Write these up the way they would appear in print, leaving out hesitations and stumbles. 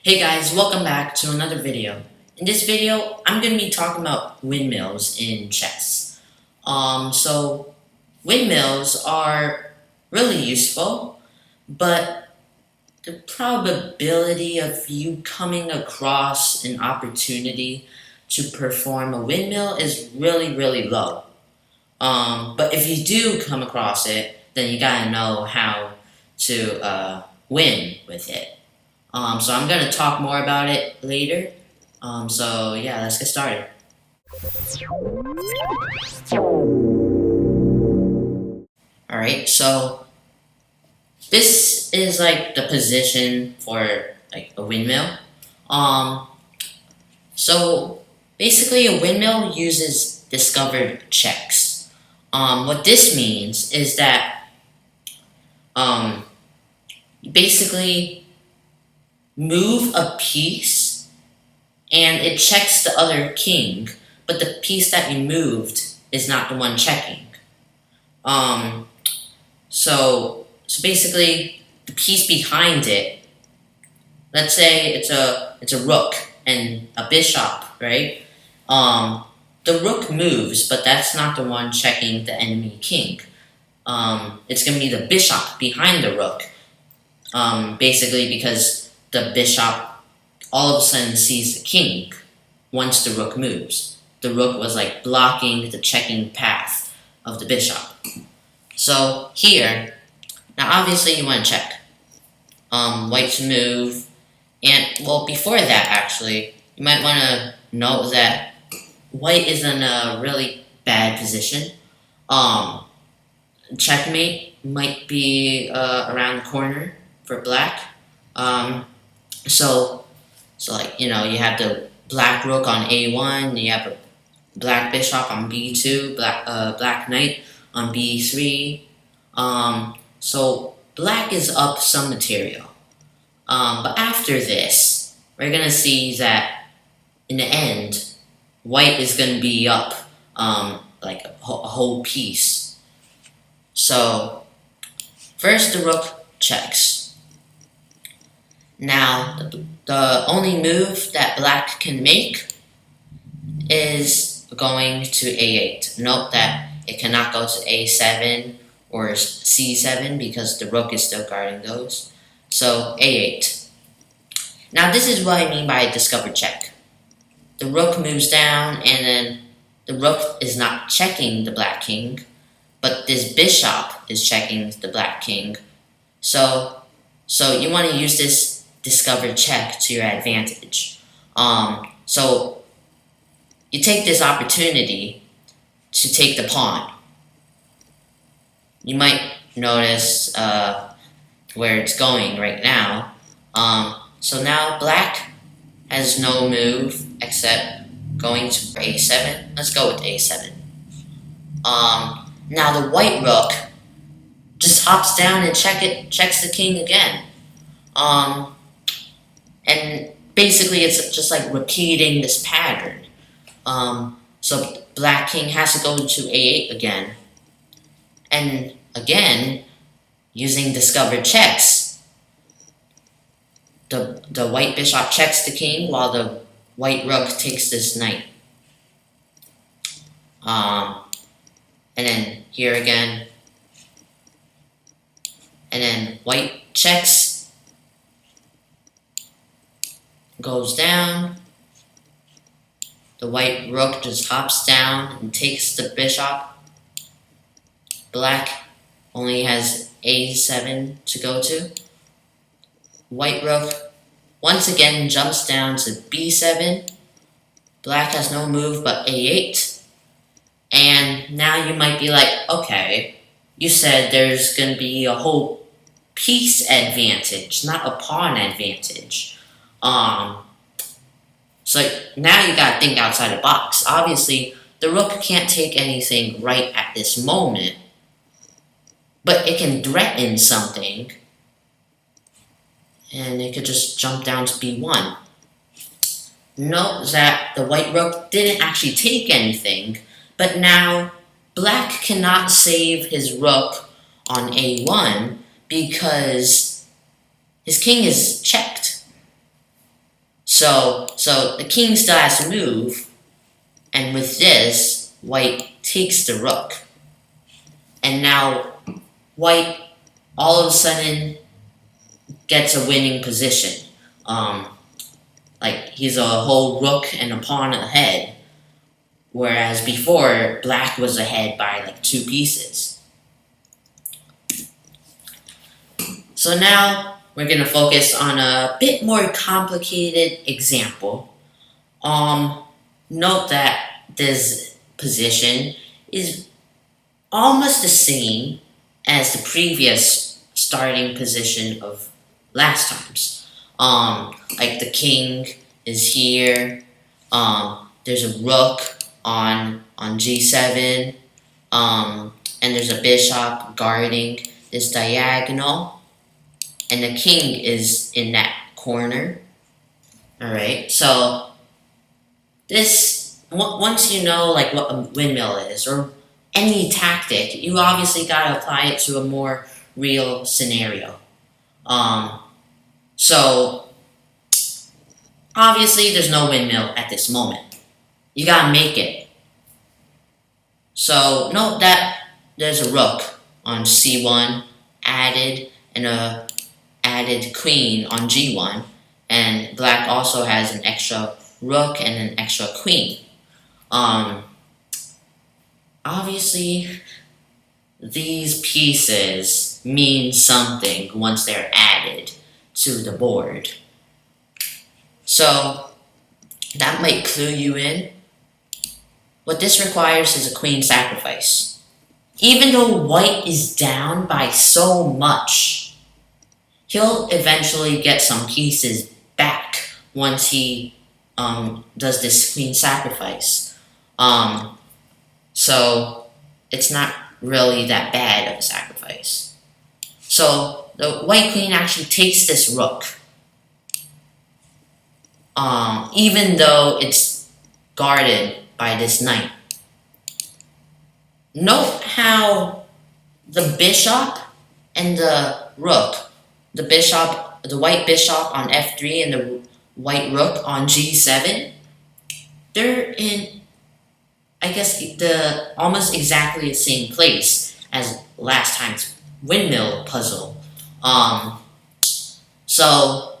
Hey guys, welcome back to another video. In this video, I'm going to be talking about windmills in chess. So windmills are really useful, but the probability of you coming across an opportunity to perform a windmill is really low. But if you do come across it, then you gotta know how to win with it. So I'm going to talk more about it later. So yeah, let's get started. Alright, so this is like the position for like a windmill. So basically a windmill uses discovered checks. What this means is that basically move a piece and it checks the other king, but the piece that we moved is not the one checking. So basically the piece behind it, let's say it's a rook and a bishop, right? The rook moves, but that's not the one checking the enemy king. It's gonna be the bishop behind the rook. Basically because the bishop all of a sudden sees the king once the rook moves. The rook was like blocking the checking path of the bishop. So here, now obviously you want to check. White's move, and well before that actually, you might want to note that white is in a really bad position. Checkmate might be around the corner for black. So like, you have the black rook on a1, you have a black bishop on b2, black knight on b3. So black is up some material. But after this, we're gonna see that in the end, white is gonna be up like a whole piece. So first the rook checks. Now, the only move that black can make is going to a8. Note that it cannot go to a7 or c7 because the rook is still guarding those. So a8. Now this is what I mean by a discovered check. The rook moves down and then the rook is not checking the black king, but this bishop is checking the black king. So you want to use this discovered check to your advantage. So you take this opportunity to take the pawn. You might notice where it's going right now. So now black has no move except going to a7. Let's go with a7. Now the white rook just hops down and checks the king again. And basically it's just like repeating this pattern. So black king has to go to a8 again. And again, using discovered checks, the white bishop checks the king while the white rook takes this knight. And then here again. And then white checks, goes down. The white rook just hops down and takes the bishop. Black only has a7 to go to. White rook once again jumps down to b7. Black has no move but a8. And now you might be like, okay, you said there's going to be a whole piece advantage, not a pawn advantage. So now you gotta think outside the box. Obviously, the rook can't take anything right at this moment, but it can threaten something, and it could just jump down to b1. Note that the white rook didn't actually take anything, but now black cannot save his rook on a1 because his king is checked. So the king still has to move, and with this, white takes the rook. And now white all of a sudden gets a winning position. Like he's a whole rook and a pawn ahead, whereas before black was ahead by like 2 pieces. So now we're gonna focus on a bit more complicated example. Note that this position is almost the same as the previous starting position of last times. Like the king is here. There's a rook on g7. And there's a bishop guarding this diagonal, and the king is in that corner. All right. So this once you know like what a windmill is or any tactic, you obviously gotta apply it to a more real scenario. So obviously there's no windmill at this moment. You gotta make it. So note that there's a rook on c1 added and a added queen on g1, and black also has an extra rook and an extra queen. Obviously these pieces mean something once they're added to the board. So that might clue you in. What this requires is a queen sacrifice. Even though white is down by so much, he'll eventually get some pieces back once he does this queen sacrifice. So it's not really that bad of a sacrifice. So the white queen actually takes this rook, even though it's guarded by this knight. Note how the bishop and the rook, the white bishop on f3 and the white rook on g7, they're in, I guess, the almost exactly the same place as last time's windmill puzzle. So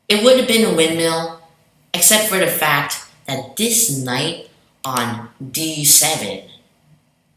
it would have been a windmill, except for the fact that this knight on d7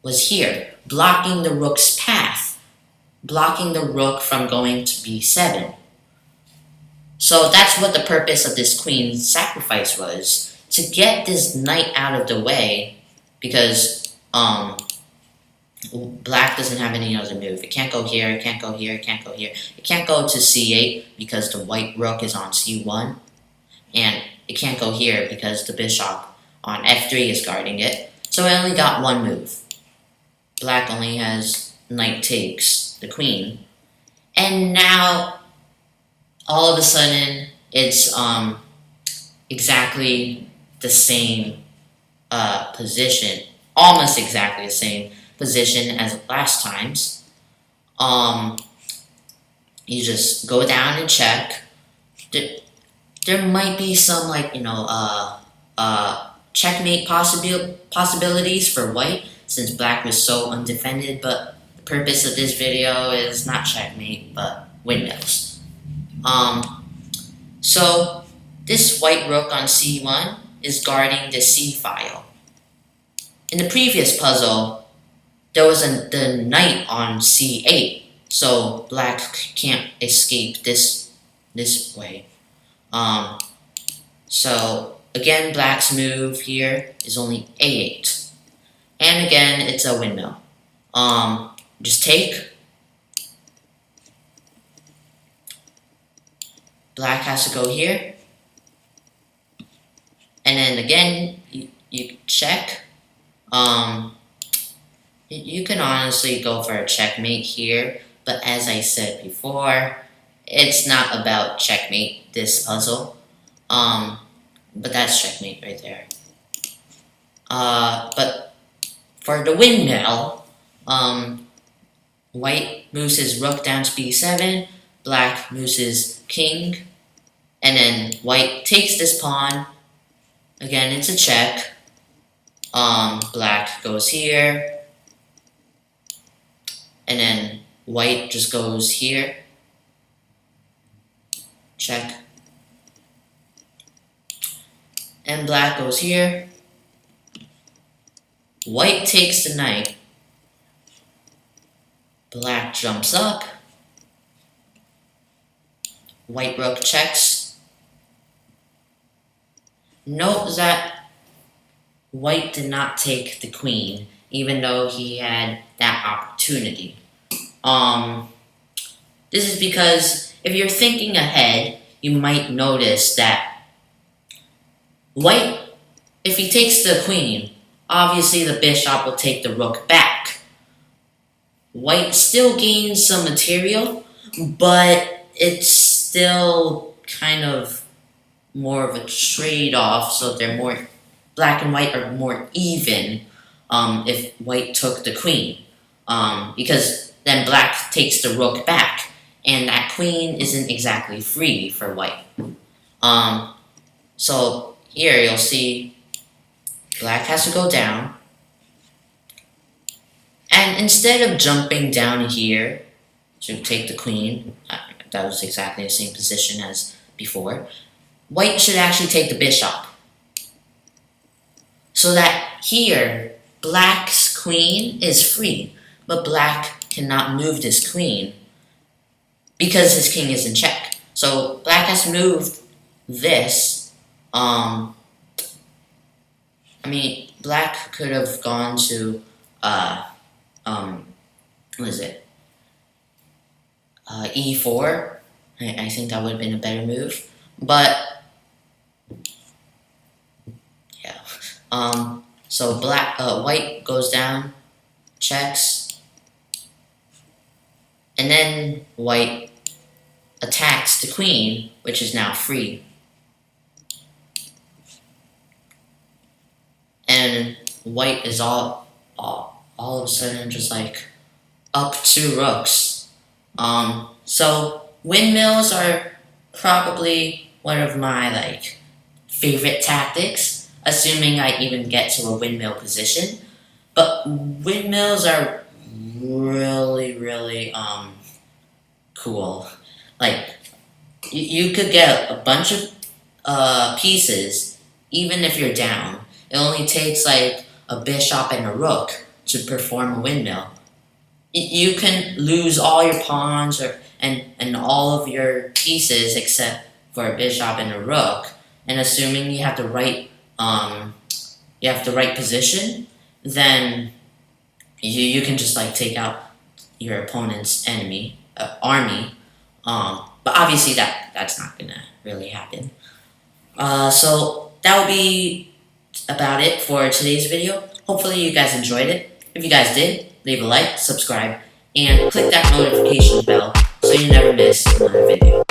was here, blocking the rook's path, blocking the rook from going to b7. So that's what the purpose of this queen sacrifice was, to get this knight out of the way, because black doesn't have any other move. It can't go here, it can't go here, it can't go here. It can't go to c8 because the white rook is on c1, and it can't go here because the bishop on f3 is guarding it. So it only got one move. Black only has knight takes the queen. And now, all of a sudden, it's exactly the same position. Almost exactly the same position as last time's. You just go down and check. There might be some, like, checkmate possibilities for white, since black was so undefended, but the purpose of this video is not checkmate, but windmills. So this white rook on c1 is guarding the c file. In the previous puzzle, there was the knight on c8, so black can't escape this way. So again, black's move here is only a8. And again, it's a windmill. Just take. Black has to go here. And then again, you check. You can honestly go for a checkmate here, but as I said before, it's not about checkmate, this puzzle. But that's checkmate right there. But for the windmill, white moves his rook down to b7, black moves his king, and then white takes this pawn. Again, it's a check. Black goes here. And then white just goes here. Check. And black goes here. White takes the knight. Black jumps up. White rook checks. Note that white did not take the queen, even though he had that opportunity. This is because if you're thinking ahead, you might notice that white, if he takes the queen, obviously the bishop will take the rook back. White still gains some material, but it's still kind of more of a trade-off, so they're more, black and white are more even if white took the queen. Because then black takes the rook back, and that queen isn't exactly free for white. So here you'll see black has to go down, and instead of jumping down here to take the queen, that was exactly the same position as before, white should actually take the bishop. So that here, black's queen is free, but black cannot move this queen because his king is in check. So black has to move this. Black could have gone to, e4. I think that would have been a better move. But, yeah. So white goes down, checks, and then white attacks the queen, which is now free. And white is all of a sudden just like up 2 rooks. So windmills are probably one of my favorite tactics, assuming I even get to a windmill position. But windmills are really cool. You could get a bunch of pieces even if you're down. It only takes a bishop and a rook to perform a windmill. You can lose all your pawns and all of your pieces except for a bishop and a rook. And assuming you have the right position, then you can just take out your opponent's army. But obviously that's not gonna really happen. So that will be about it for today's video. Hopefully you guys enjoyed it. If you guys did, leave a like, subscribe, and click that notification bell so you never miss another video.